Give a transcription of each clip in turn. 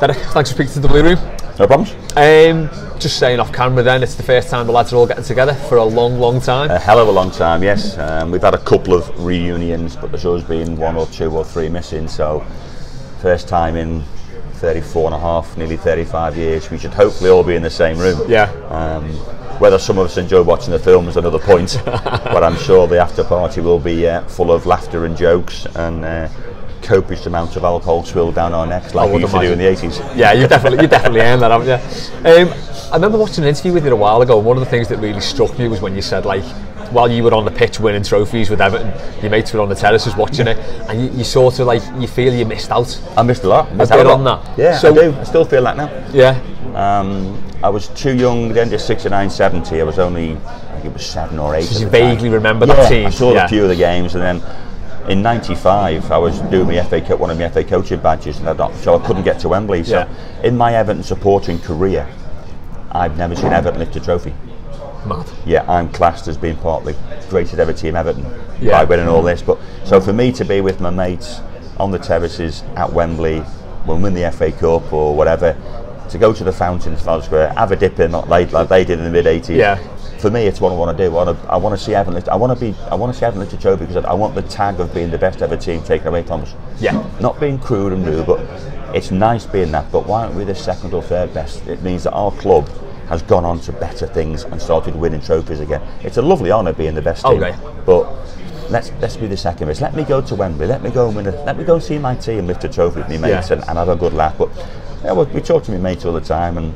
Derek, thanks for speaking to the Blue Room. No problems. Just saying off camera then, it's the first time the lads are all getting together for a long time. A hell of a long time, yes. We've had a couple of reunions, but there's always been 1 or 2 or 3 missing, so first time in 34 and a half, nearly 35 years, we should hopefully all be in the same room. Yeah. Whether some of us enjoy watching the film is another point, but I'm sure the after party will be full of laughter and jokes and copious amount of alcohol swilled down our necks like we used to do in the 80s. Yeah, you definitely earned that, haven't you? I remember watching an interview with you a while ago, and one of the things that really struck me was when you said, like, while you were on the pitch winning trophies with Everton, your mates were on the terraces watching it, and you sort of like, you feel you missed out. I missed a lot. Missed out on that. Yeah, so, I do. I still feel that now. Yeah. I was too young at the end of 69, 70. I was only, I think it was 7 or 8. So you vaguely remember that team? I saw a few of the games, and then in '95 I was doing my FA Cup, one of my FA coaching badges, and so I couldn't get to Wembley. So in my Everton supporting career, I've never seen Everton lift a trophy. Mad. Yeah, I'm classed as being part of the greatest ever team Everton by winning all this. But so for me to be with my mates on the terraces at Wembley when we win the FA Cup or whatever, to go to the fountain in Trafalgar Square, have a dip in like they did in the mid '80s. Yeah. For me, it's what I want to do. I want to see Everton lift. I want to see Everton lift a trophy because I want the tag of being the best ever team taken away from us. Yeah. Not being crude and rude, but it's nice being that. But why aren't we the second or third best? It means that our club has gone on to better things and started winning trophies again. It's a lovely honour being the best team. But let's be the second best. Let me go to Wembley. Let me go and win. Let me go and see my team lift a trophy with me mates and have a good laugh. But yeah, well, we talk to my mates all the time, and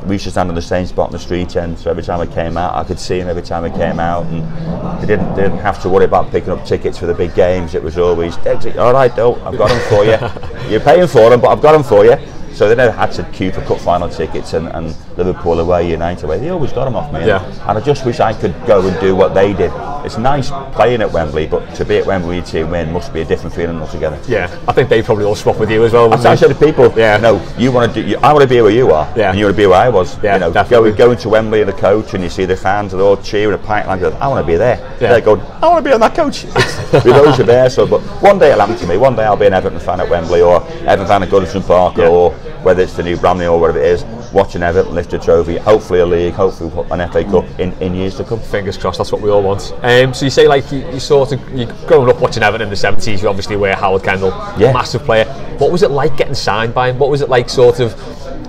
we used to stand on the same spot on the street end. So every time I came out, I could see them every time I came out, and they didn't have to worry about picking up tickets for the big games. It was always, all right, I've got them for you. You're paying for them, but I've got them for you. So they never had to queue for cup final tickets, and Liverpool away, United away. They always got them off me. And I just wish I could go and do what they did. It's nice playing at Wembley, but to be at Wembley when your team win must be a different feeling altogether. Yeah, I think they probably all swap with you as well. I said to people, no, you want to do. I want to be where you are, and you want to be where I was. Yeah, you know, going to Wembley in the coach, and you see the fans, they're all cheering a pint like that. I want to be there. They're going, I want to be on that coach. With those are there. So, but one day it'll happen to me. One day I'll be an Everton fan at Wembley, or Everton fan at Goodison Park, or whether it's the new Bramley or whatever it is, watching Everton lift a trophy, hopefully a league, hopefully an FA Cup in years to come. Fingers crossed, that's what we all want. So you say, like, you're growing up watching Everton in the 70s, you obviously were Howard Kendall, massive player. What was it like getting signed by him? What was it like, sort of,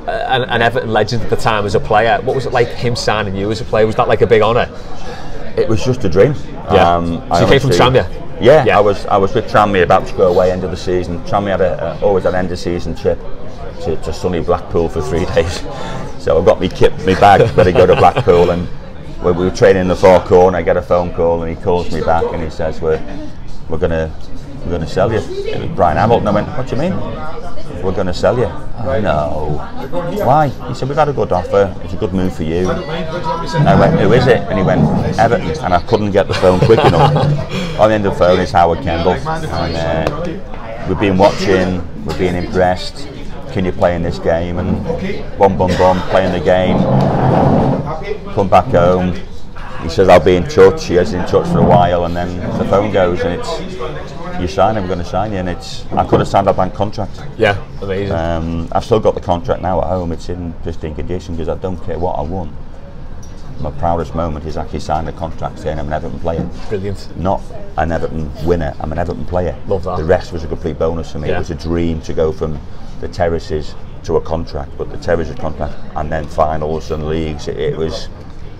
an Everton legend at the time as a player? What was it like him signing you as a player? Was that like a big honour? It was just a dream. So you came from Tranmere? Yeah, I was with Tranmere about to go away end of the season. Tranmere had always had an end of season trip to sunny Blackpool for 3 days. So I got me bag ready to go to Blackpool, and when we were training in the far corner, I get a phone call, and he calls me back and he says, we're gonna sell you. It was Brian Hamilton. I went, what do you mean? We're going to sell you. Oh, no. Why? He said, we've had a good offer. It's a good move for you. And I went, who is it? And he went, Everton. And I couldn't get the phone quick enough. On the end of the phone is Howard Kendall. And we've been watching, we've been impressed. Can you play in this game? And bum, playing the game. Come back home. He says, I'll be in touch. He was in touch for a while, and then the phone goes, and it's, you sign, I'm going to sign you, and I could have signed a blank contract. Yeah, amazing. I've still got the contract now at home. It's in pristine condition because I don't care what I won. My proudest moment is actually signing a contract saying I'm an Everton player. Brilliant. Not an Everton winner, I'm an Everton player. Love that. The rest was a complete bonus for me. It was a dream to go from the terraces to a contract, but the terraces contract and then finals and leagues, it was,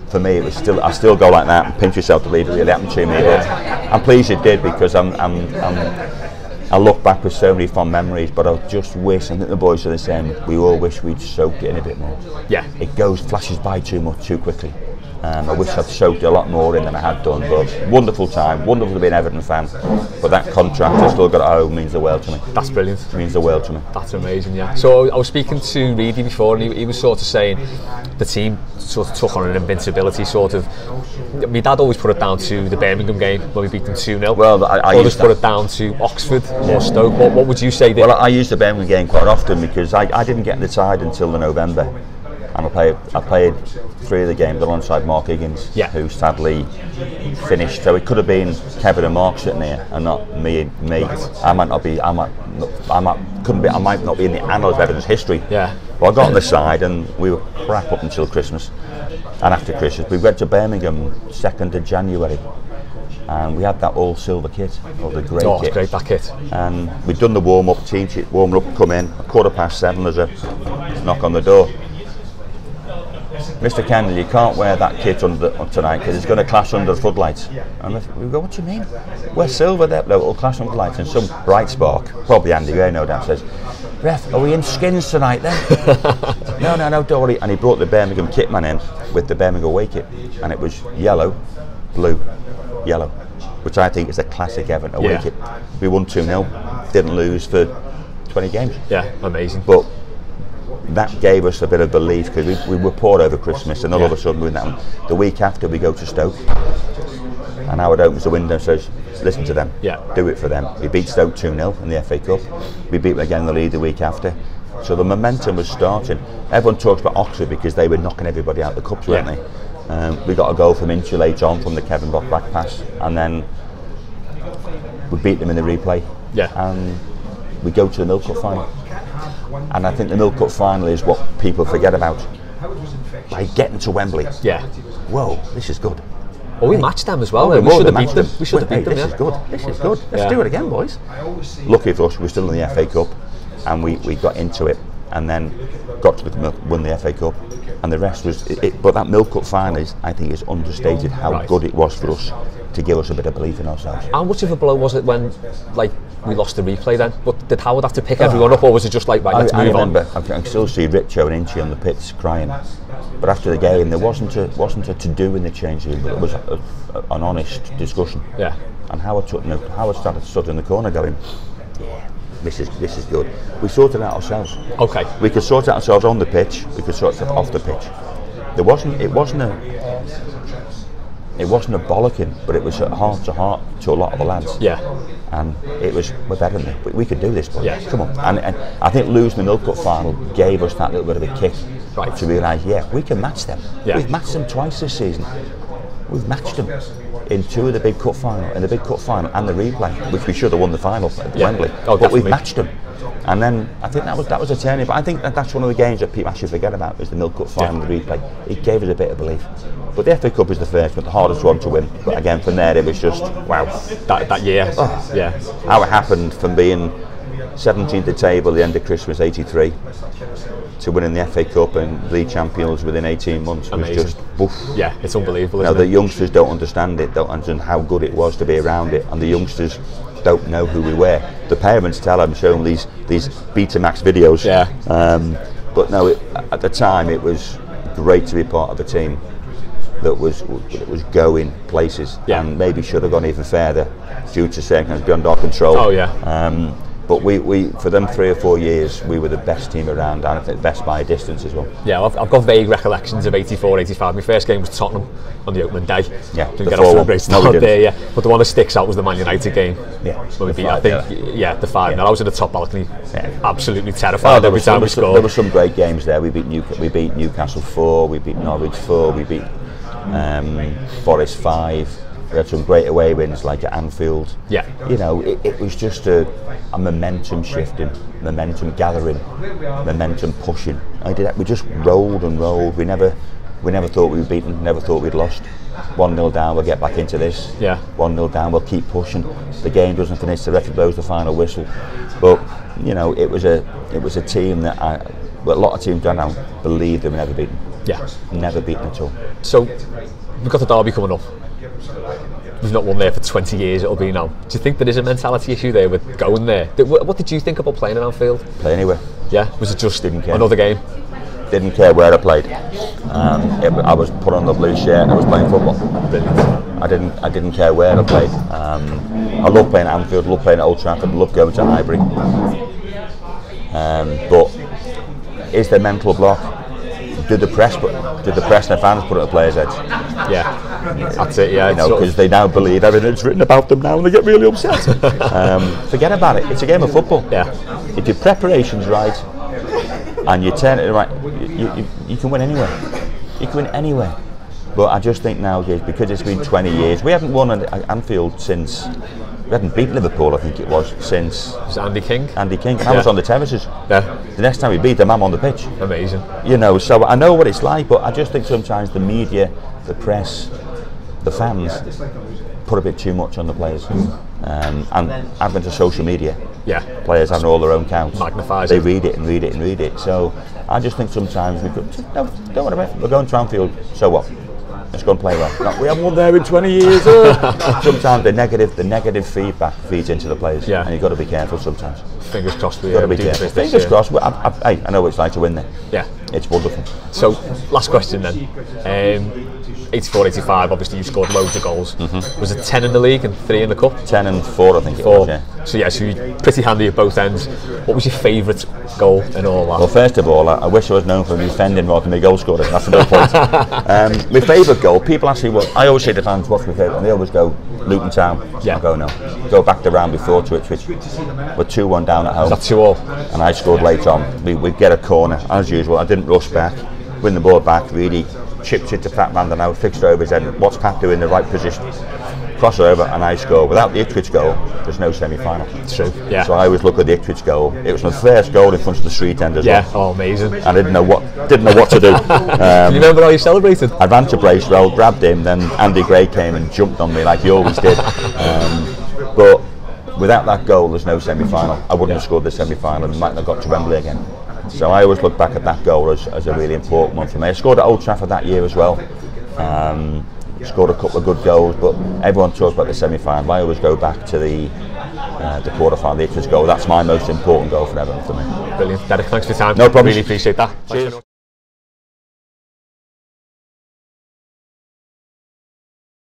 for me, it was still, I still go like that and pinch yourself to believe it really happened to me. But I'm pleased it did, because I look back with so many fond memories, but I just wish, I think the boys are the same, we all wish we'd soaked it in a bit more. Yeah. It flashes by too quickly. I wish I'd soaked a lot more in than I had done, but wonderful time, wonderful to be an Everton fan. But that contract I still got at home means the world to me. That's brilliant. It means the world to me. That's amazing, yeah. So I was speaking to Reedy before, and he was sort of saying the team sort of took on an invincibility sort of. My dad always put it down to the Birmingham game when we beat them 2-0. Well, I always put it down to Oxford or Stoke. What would you say? Well, I used the Birmingham game quite often because I didn't get in the side until the November. And I played 3 of the games alongside Mark Higgins, who sadly finished. So it could have been Kevin and Mark sitting here, and not me. I might not be in the annals of Everton's history. Yeah. But I got on the side, and we were crap up until Christmas. And after Christmas, we went to Birmingham 2nd of January. And we had that all silver kit, or the grey kit. Oh, it's great, that kit. And we'd done the warm-up, team sheet, warm up, come in, 7:15, there's a knock on the door. Mr. Kendall, you can't wear that kit tonight because it's going to clash under the floodlights. And we go, what do you mean? We're silver there, no, it'll clash under the lights. And some bright spark, probably Andy Gray, no doubt, says, ref, are we in skins tonight then? No, don't worry. And he brought the Birmingham kit man in with the Birmingham away kit, and it was yellow, blue, yellow, which I think is a classic Everton away kit. We won 2-0, didn't lose for 20 games. Yeah, amazing. But that gave us a bit of belief because we were poor over Christmas, and all of a sudden we win that one. The week after we go to Stoke, and Howard opens the window and says, listen to them, do it for them. We beat Stoke 2-0 in the FA Cup. We beat them again in the league the week after. So the momentum was starting. Everyone talks about Oxford because they were knocking everybody out of the cups, weren't they? We got a goal from Ince later on from the Kevin Bock back pass, and then we beat them in the replay. And we go to the Milk Cup final. And I think the Milk Cup final is what people forget about. By getting to Wembley, whoa, this is good. Well, we matched them as well. We should have beat them. We should have beat them. This is good. This is good. Let's do it again, boys. Lucky for us, we're still in the FA Cup, and we got into it, and then got to win the FA Cup, and the rest was it. But that Milk Cup final is, I think, is understated how good it was for us to give us a bit of belief in ourselves. How much of a blow was it when, like, we lost the replay then? But did Howard have to pick everyone up, or was it just like, right, let's move on? I can still see Richo and Ince on the pitch crying. But after the game, there wasn't a to-do in the change room, but it was an honest discussion. And Howard started stood in the corner going, this is good. We sorted it out ourselves. We could sort it out ourselves on the pitch. We could sort it off the pitch. It wasn't a bollocking, but it was a heart to heart to a lot of the lads. And it was, we're better than them. We could do this, boys. Come on. And I think losing the Milk Cup final gave us that little bit of a kick to realise, we can match them. We've matched them twice this season. We've matched them in 2 of the big cup final, and the replay, which we should have won the final at Wembley. But we've matched them. And then I think that was a turning. But I think that's one of the games that people actually forget about is the Milk Cup final, the replay. It gave us a bit of belief. But the FA Cup is the first, but the hardest one to win. But again, from there, it was just wow. That year, how it happened from being 17th at the table at the end of Christmas '83 to winning the FA Cup and league champions within 18 months was just woof. It's unbelievable. The youngsters don't understand how good it was to be around it, and the youngsters don't know who we were. The parents tell them, show them these Betamax videos. But no, at the time it was great to be part of a team that was going places, and maybe should have gone even further due to circumstances beyond our control. But we for them 3 or 4 years, we were the best team around, and I think best by a distance as well. I've got vague recollections of '84, '85. My first game was Tottenham on the opening day. Didn't get off to a great start there. But the one that sticks out was the Man United game. When we beat, I think, the 5-0. I was in the top balcony, absolutely terrified every time we scored. There were some great games there. We beat Newcastle 4, we beat Norwich 4, we beat Forest 5. We had some great away wins like at Anfield. You know, it was just a momentum shifting, momentum gathering, momentum pushing. We just rolled and rolled. We never thought we were beaten, never thought we'd lost. 1-0 down, we'll get back into this. 1-0 down, we'll keep pushing. The game doesn't finish, the referee blows the final whistle. But you know, it was a team that a lot of teams don't now believe they were never beaten. Never beaten at all. So we've got the derby coming up. We've not won there for 20 years, it'll be now. Do you think there is a mentality issue there with going there? What did you think about playing at Anfield? Play anywhere. Was it just didn't care. Another game? Didn't care where I played. I was put on the blue shirt and I was playing football. Brilliant. I didn't care where I played. I love playing at Anfield, love playing at Old Trafford, love going to Highbury. But is there mental block? Did the press and the fans put it on the players' heads? That's it. You know, because they now believe everything's written about them now, and they get really upset. Forget about it. It's a game of football. If your preparation's right, and you turn it right, you can win anywhere. You can win anywhere. But I just think nowadays, because it's been 20 years, we haven't won at Anfield since. We hadn't beat Liverpool, I think it was, since... Was it Andy King? Andy King. I was on the terraces. Yeah. The next time we beat them, I'm on the pitch. Amazing. You know, so I know what it's like, but I just think sometimes the media, the press, the fans put a bit too much on the players. And advent of social media. Yeah. Players having all their own counts. Magnifies They it. read it and read it and read it. So I just think sometimes we could... No, don't worry about it. We're going to Anfield, so what? Let's go and play well. No, we haven't won there in 20 years. Sometimes the negative feedback feeds into the players, and you've got to be careful sometimes. Fingers crossed. You've got to be careful. Fingers crossed. I know what it's like to win there. Yeah, it's wonderful. So, last question then. 84, 85, obviously you scored loads of goals. Was it 10 in the league and 3 in the cup? 10 and 4, I think it was, yeah. So you're pretty handy at both ends. What was your favourite goal in all that? Well, first of all, I wish I was known for defending rather than my goal scorer. That's another point. My favourite goal, people ask me I always say to fans, what's my favourite? And they always go, Luton Town. Yeah. I go, no. Go back the round before to Ipswich. We're 2-1 down at home. Was that 2-2? And I scored late on. We'd get a corner, as usual. I didn't rush back, win the ball back, really chipped it to Pat Van now, fixed it over his head. What's Pat doing in the right position? Cross over, and I score. Without the Ipswich goal, there's no semi-final. It's true, yeah. So I always look at the Ipswich goal. It was my first goal in front of the street end as well. Yeah, oh, amazing. I didn't know what to do. Do you remember how you celebrated? I ran to Bracewell, grabbed him, then Andy Gray came and jumped on me like he always did. But without that goal, there's no semi-final. I wouldn't have scored the semi-final and might not have got to Wembley again. So I always look back at that goal as a really important one for me. I scored at Old Trafford that year as well. Scored a couple of good goals, but everyone talks about the semi-final. I always go back to the quarter-final, the Ipswich goal. That's my most important goal for Everton for me. Brilliant. Derek, thanks for your time. No problem. Really appreciate that. Cheers.